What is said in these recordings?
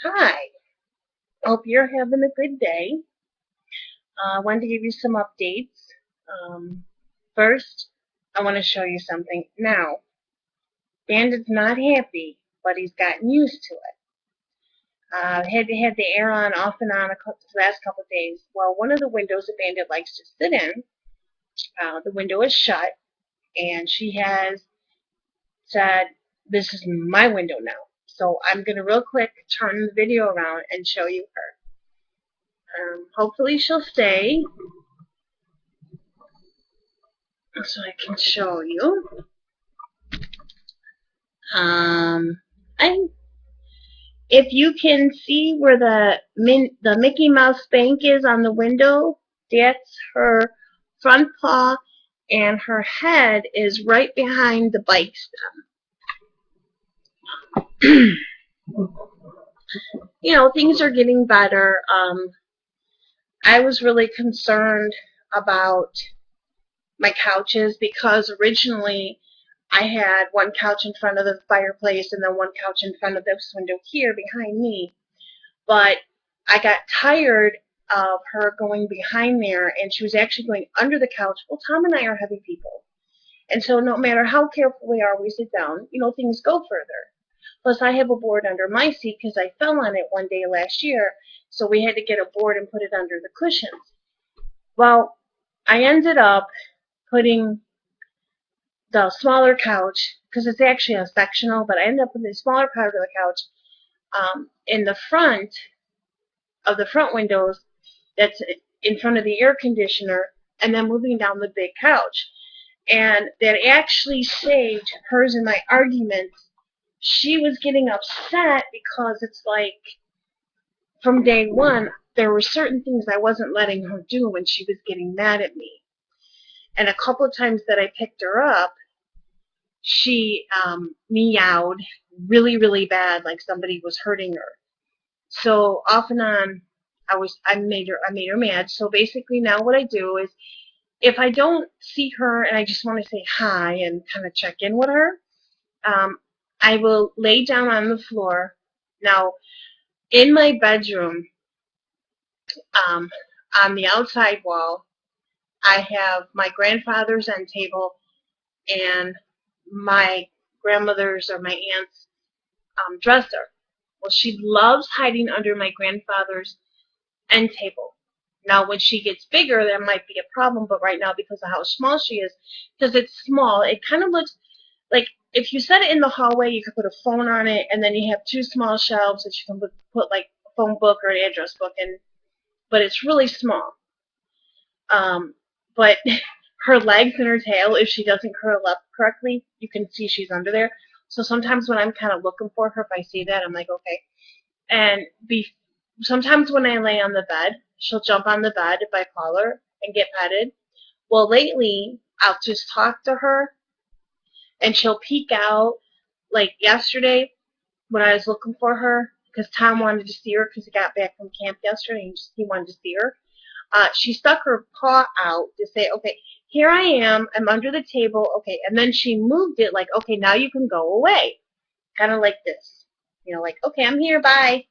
Hi, hope you're having a good day. I wanted to give you some updates. Um, First, I want to show you something. Now, Bandit's not happy, but he's gotten used to it. Had the air on off and on the last couple of days. Well, one of the windows that Bandit likes to sit in, the window is shut, and she has said, "This is my window now." So I'm going to real quick turn the video around and show you her. Hopefully she'll stay so I can show you. Um, I if you can see where the Mickey Mouse bank is on the window, that's her front paw, and her head is right behind the bike stem. Things are getting better. I was really concerned about my couches because originally I had one couch in front of the fireplace and then one couch in front of this window here behind me. But I got tired of her going behind there, and she was actually going under the couch. Well, Tom and I are heavy people, and so no matter how careful we are, we sit down, things go further. Plus, I have a board under my seat because I fell on it one day last year, so we had to get a board and put it under the cushions. Well, I ended up putting the smaller couch, because it's actually a sectional, but I ended up putting the smaller part of the couch in the front of the front windows that's in front of the air conditioner, and then moving down the big couch. And that actually saved hers and my arguments. She was getting upset because it's like from day one, there were certain things I wasn't letting her do, and she was getting mad at me. And a couple of times that I picked her up, she meowed really, really bad, like somebody was hurting her. So off and on, I made her mad. So basically now what I do is if I don't see her and I just want to say hi and kind of check in with her, I will lay down on the floor. Now in my bedroom, um, on the outside wall, I have my grandfather's end table and my grandmother's or my aunt's dresser. Well, she loves hiding under my grandfather's end table. Now, when she gets bigger, that might be a problem, but right now, because of how small she is, because it's small, it kind of looks like if you set it in the hallway, you could put a phone on it, and then you have two small shelves that you can put like a phone book or an address book in, but it's really small. But her legs and her tail, if she doesn't curl up correctly, you can see she's under there. So sometimes when I'm kind of looking for her, if I see that, I'm like, okay. And sometimes when I lay on the bed, she'll jump on the bed if I call her and get petted. Well, lately, I'll just talk to her, and she'll peek out. Like yesterday, when I was looking for her, because Tom wanted to see her because he got back from camp yesterday, and he wanted to see her. She stuck her paw out to say, okay, here I am, I'm under the table, okay, and then she moved it like, okay, now you can go away, kind of like this, like, okay, I'm here, bye.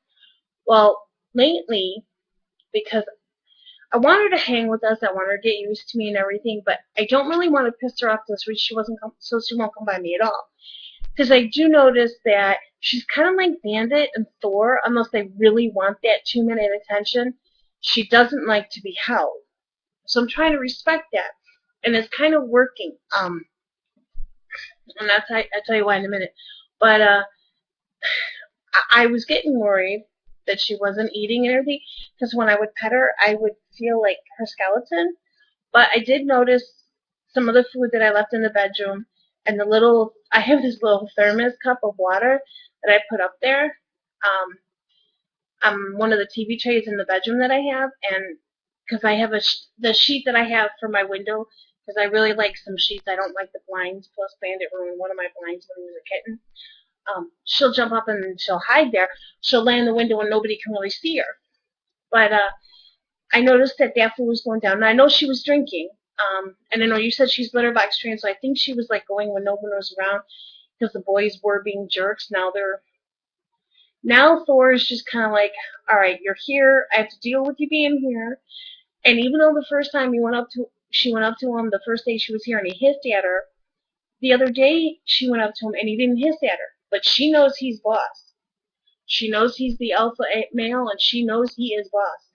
Well, lately, because I want her to hang with us, I want her to get used to me and everything, but I don't really want to piss her off so she won't come by me at all. Because I do notice that she's kind of like Bandit and Thor, unless they really want that 2-minute attention. She doesn't like to be held. So I'm trying to respect that. And it's kind of working. And I'll tell you why in a minute. But I was getting worried that she wasn't eating and everything. Because when I would pet her, I would feel like her skeleton. But I did notice some of the food that I left in the bedroom. And I have this little thermos cup of water that I put up there. One of the TV trays in the bedroom that I have, and because I have the sheet that I have for my window, because I really like some sheets. I don't like the blinds. Plus, Bandit ruined one of my blinds when he was a kitten. She'll jump up and she'll hide there. She'll lay in the window and nobody can really see her. But I noticed that food was going down. And I know she was drinking. And I know you said she's litter box trained, so I think she was like going when no one was around because the boys were being jerks. Now Now Thor is just kind of like, all right, you're here. I have to deal with you being here. And even though the first time she went up to him the first day she was here and he hissed at her, the other day she went up to him and he didn't hiss at her. But she knows he's boss. She knows he's the alpha male and she knows he is boss.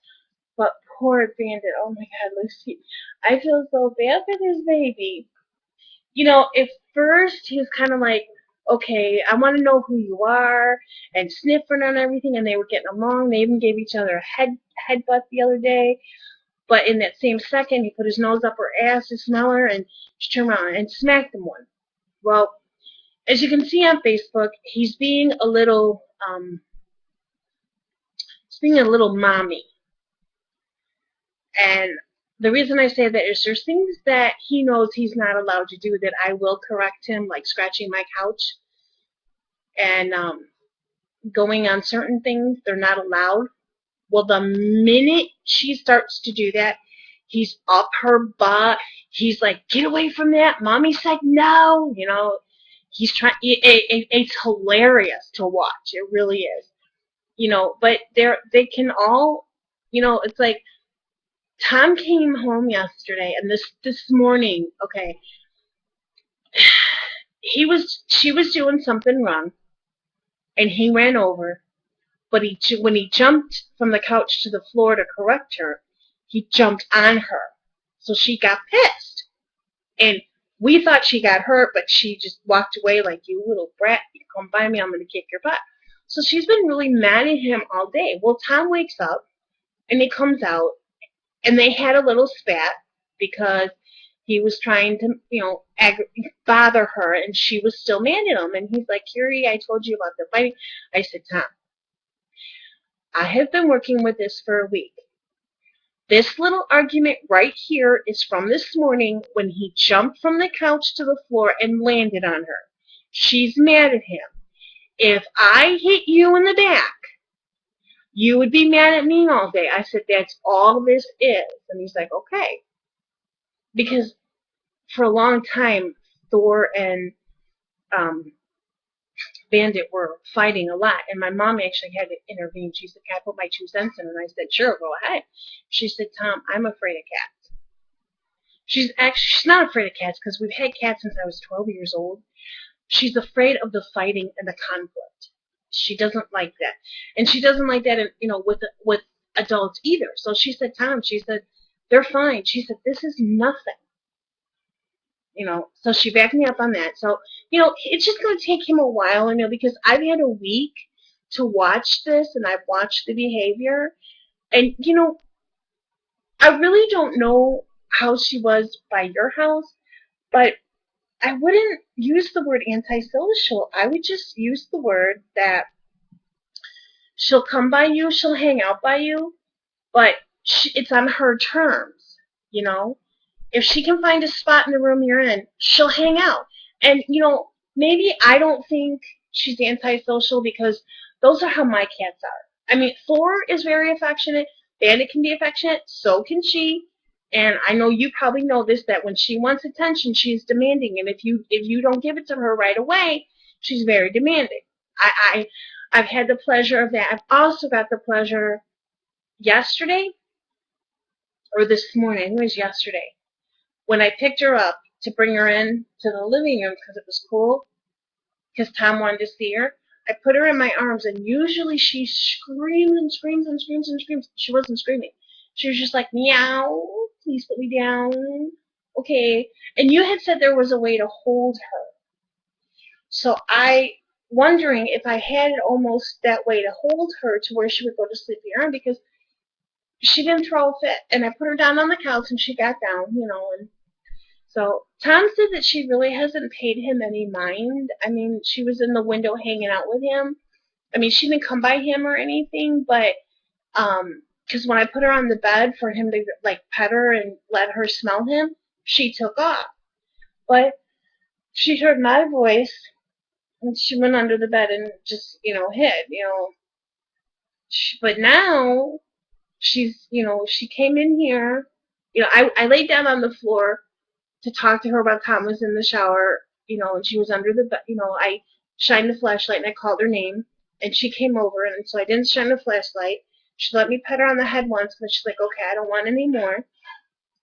But poor Bandit, oh my God, Lucy, I feel so bad for this baby. At first he was kind of like, okay, I want to know who you are, and sniffing on everything, and they were getting along. They even gave each other a headbutt the other day. But in that same second, he put his nose up her ass to smell her, and she turned around and smacked him one. Well, as you can see on Facebook, he's being a little, mommy. And the reason I say that is there's things that he knows he's not allowed to do that I will correct him, like scratching my couch and going on certain things. They're not allowed. Well, the minute she starts to do that, he's up her butt. He's like, get away from that. Mommy said no. He's trying. It's hilarious to watch. It really is. But they can all, it's like Tom came home yesterday, and this morning, okay, she was doing something wrong, and he ran over. But when he jumped from the couch to the floor to correct her, he jumped on her. So she got pissed. And we thought she got hurt, but she just walked away like, you little brat, you come by me, I'm going to kick your butt. So she's been really mad at him all day. Well, Tom wakes up, and he comes out, and they had a little spat because he was trying to, bother her, and she was still mad at him. And he's like, Curie, I told you about the fighting. I said, Tom, I have been working with this for a week. This little argument right here is from this morning when he jumped from the couch to the floor and landed on her. She's mad at him. If I hit you in the back, you would be mad at me all day. I said, that's all this is. And he's like, okay. Because for a long time, Thor and Bandit were fighting a lot, and my mom actually had to intervene. She said, can I put my 2 cents in? And I said, sure, go ahead. She said, Tom, I'm afraid of cats. She's not afraid of cats because we've had cats since I was 12 years old. She's afraid of the fighting and the conflict. She doesn't like that. And she doesn't like that, with adults either. So she said, Tom, she said, they're fine. She said, this is nothing. So she backed me up on that. So, it's just going to take him a while, because I've had a week to watch this, and I've watched the behavior. And, I really don't know how she was by your house, but I wouldn't use the word antisocial. I would just use the word that she'll come by you, she'll hang out by you, but it's on her terms, If she can find a spot in the room you're in, she'll hang out. And, maybe I don't think she's antisocial because those are how my cats are. I mean, Thor is very affectionate. Bandit can be affectionate. So can she. And I know you probably know this, that when she wants attention, she's demanding. And if you don't give it to her right away, she's very demanding. I've had the pleasure of that. I've also got the pleasure yesterday, or this morning, I think it was yesterday, when I picked her up to bring her in to the living room because it was cool, because Tom wanted to see her, I put her in my arms, and usually she screams and screams and screams and screams. She wasn't screaming. She was just like, meow, please put me down. Okay. And you had said there was a way to hold her. So wondering if I had it almost that way to hold her to where she would go to sleep in your arm, because she didn't throw a fit. And I put her down on the couch, and she got down, and so Tom said that she really hasn't paid him any mind. I mean, she was in the window hanging out with him. I mean, she didn't come by him or anything, but because when I put her on the bed for him to like pet her and let her smell him, she took off. But she heard my voice, and she went under the bed and just hid. But now she's she came in here. I laid down on the floor to talk to her while Tom was in the shower, and she was under the bed. I shined the flashlight and I called her name. and she came over, and so I didn't shine the flashlight. She let me pet her on the head once, but she's like, okay, I don't want any more.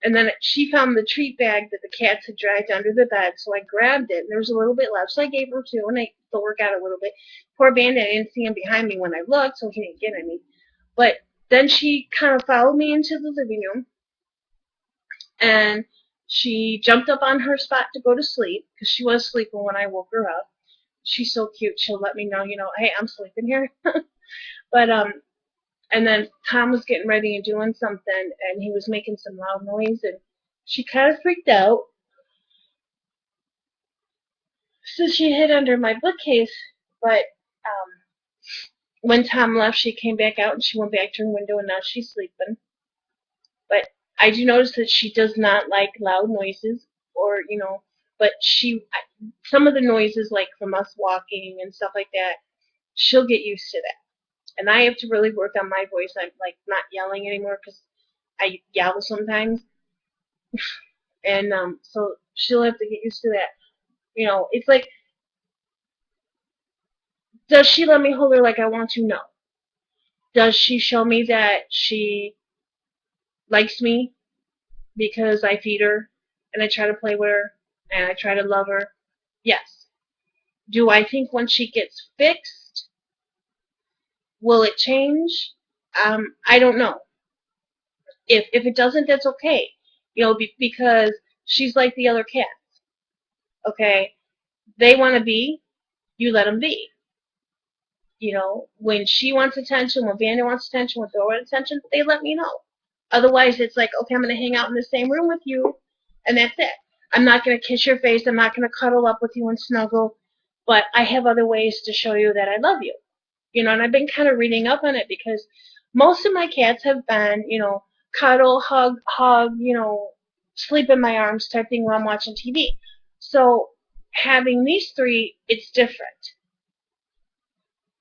And then she found the treat bag that the cats had dragged under the bed, so I grabbed it, and there was a little bit left, so I gave her two, and I to work out a little bit. Poor Bandit, I didn't see him behind me when I looked, so he didn't get any. But then she kind of followed me into the living room, and she jumped up on her spot to go to sleep, because she was sleeping when I woke her up. She's so cute. She'll let me know, hey, I'm sleeping here. But and then Tom was getting ready and doing something, and he was making some loud noise, and she kind of freaked out. So she hid under my bookcase, but when Tom left, she came back out and she went back to her window, and now she's sleeping. But I do notice that she does not like loud noises, or but some of the noises, like from us walking and stuff like that, she'll get used to that. And I have to really work on my voice. I'm like not yelling anymore because I yell sometimes, and so she'll have to get used to that. It's like, does she let me hold her like I want to? No. Does she show me that she likes me because I feed her and I try to play with her and I try to love her? Yes. Do I think when she gets fixed, will it change? I don't know. If it doesn't, that's okay. Because she's like the other cats. Okay, they want to be, you let them be. When she wants attention, when Vanda wants attention, when Thor wants attention, they let me know. Otherwise, it's like, okay, I'm going to hang out in the same room with you, and that's it. I'm not going to kiss your face. I'm not going to cuddle up with you and snuggle, but I have other ways to show you that I love you. And I've been kind of reading up on it because most of my cats have been, cuddle, hug, sleep in my arms type thing while I'm watching TV. So having these three, it's different.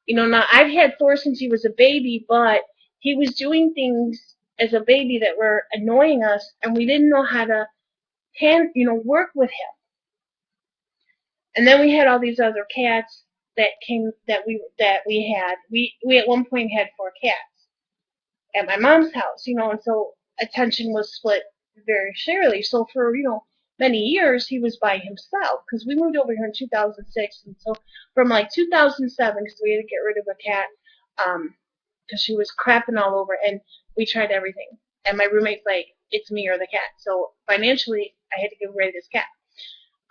Now I've had Thor since he was a baby, but he was doing things as a baby that were annoying us, and we didn't know how to work with him. And then we had all these other cats that we had. We at one point had 4 cats at my mom's house, and so attention was split very fairly. So for many years he was by himself because we moved over here in 2006, and so from like 2007, because we had to get rid of a cat because she was crapping all over, and we tried everything. And my roommate's like, it's me or the cat. So financially, I had to get rid of this cat.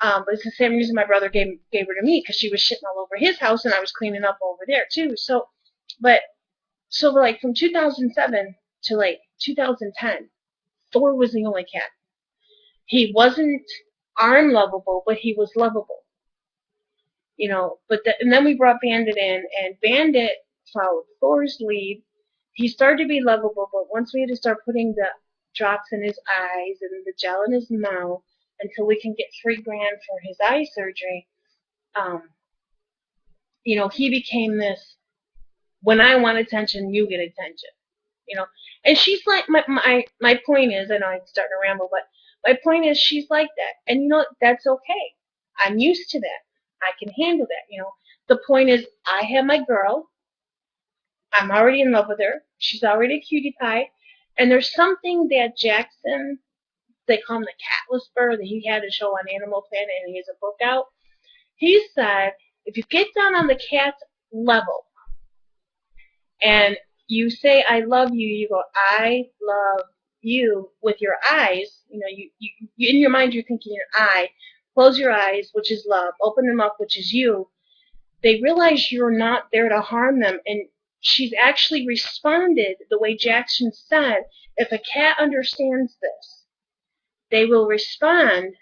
But it's the same reason my brother gave her to me, because she was shitting all over his house, and I was cleaning up over there too. So like from 2007 to like 2010, Thor was the only cat. He wasn't arm lovable, but he was lovable. And then we brought Bandit in, and Bandit followed Thor's lead. He started to be lovable, but once we had to start putting the drops in his eyes and the gel in his mouth until we can get $3,000 for his eye surgery, he became this, when I want attention, you get attention. And she's like, my point is, I know I'm starting to ramble, but my point is she's like that. And that's okay. I'm used to that. I can handle that. The point is, I have my girl. I'm already in love with her. She's already a cutie pie. And there's something that Jackson, they call him the Cat Whisperer, that he had a show on Animal Planet, and he has a book out. He said, if you get down on the cat's level and you say, I love you, you go, I love you with your eyes. You in your mind, you're thinking your eye. Close your eyes, which is love. Open them up, which is you. They realize you're not there to harm them. And she's actually responded the way Jackson said, if a cat understands this, they will respond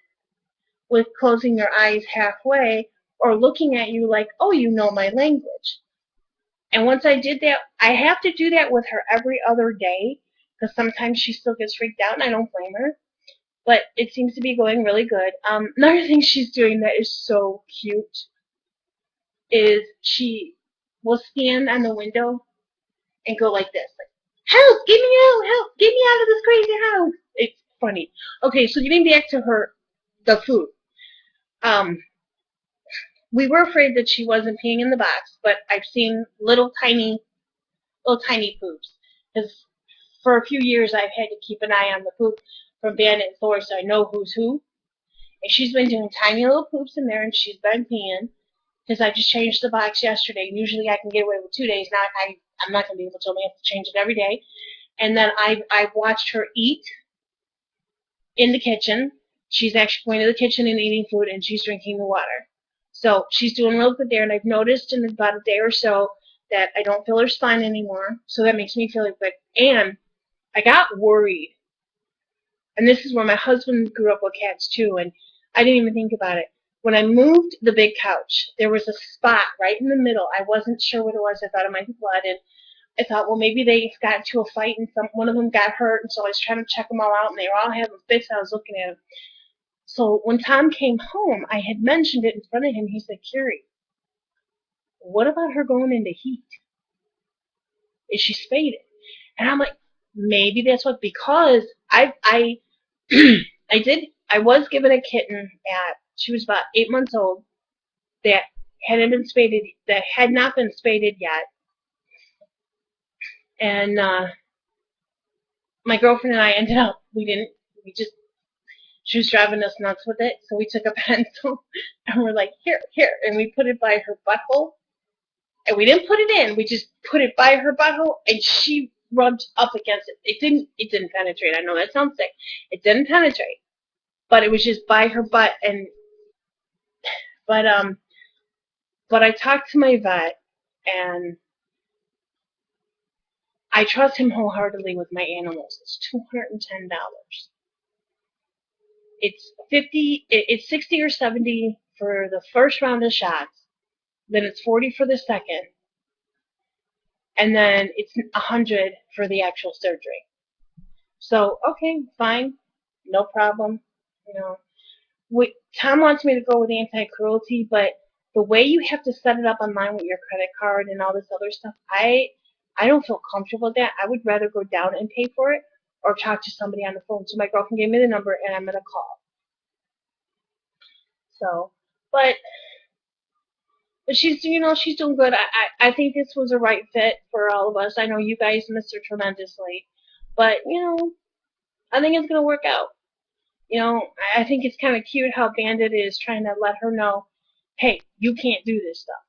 with closing their eyes halfway or looking at you like, oh, you know my language. And once I did that, I have to do that with her every other day because sometimes she still gets freaked out, and I don't blame her. But it seems to be going really good. Another thing she's doing that is so cute is she will stand on the window and go like this, like, help, get me out, help, get me out of this crazy house. It's funny. Okay, so getting back to the food. we were afraid that she wasn't peeing in the box, but I've seen little tiny poops. Because for a few years I've had to keep an eye on the poop from Bandit and Thor, so I know who's who. And she's been doing tiny little poops in there, and she's been peeing. Because I just changed the box yesterday. Usually I can get away with 2 days. Now I'm not going to be able to. I have to change it every day. And then I've watched her eat in the kitchen. She's actually going to the kitchen and eating food, and she's drinking the water. So she's doing a little bit there, and I've noticed in about a day or so that I don't feel her spine anymore. So that makes me feel like good. And I got worried. And this is where my husband grew up with cats too, and I didn't even think about it. When I moved the big couch, there was a spot right in the middle. I wasn't sure what it was. I thought it might be blood, and I thought, well, maybe they got into a fight and one of them got hurt, and so I was trying to check them all out, and they were all having fits. I was looking at them. So when Tom came home, I had mentioned it in front of him. He said, Carrie, what about her going into heat? Is she spaded? And I'm like, maybe that's what, because I I was given a kitten she was about 8 months old that had not been spaded yet. And my girlfriend and I ended up, she was driving us nuts with it, so we took a pencil and we're like, here, and we put it by her butthole. And we didn't put it in, we just put it by her butthole, and she rubbed up against it. It didn't penetrate. I know that sounds sick. It didn't penetrate. But it was just by her butt, and but I talked to my vet, and I trust him wholeheartedly with my animals. It's $210. It's 60 or 70 for the first round of shots, then it's 40 for the second, and then it's 100 for the actual surgery. So, okay, fine, no problem. You know, Tom wants me to go with anti-cruelty, but the way you have to set it up online with your credit card and all this other stuff, I don't feel comfortable with that. I would rather go down and pay for it or talk to somebody on the phone. So my girlfriend gave me the number, and I'm going to call. So, but she's doing good. I think this was a right fit for all of us. I know you guys missed her tremendously, but I think it's going to work out. I think it's kind of cute how Bandit is trying to let her know, hey, you can't do this stuff.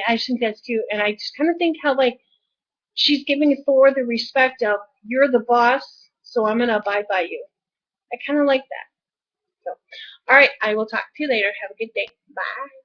I just think that's cute, and I just kind of think how she's giving Thor the respect of, you're the boss, so I'm gonna abide by you. I kind of like that. So, all right, I will talk to you later. Have a good day. Bye.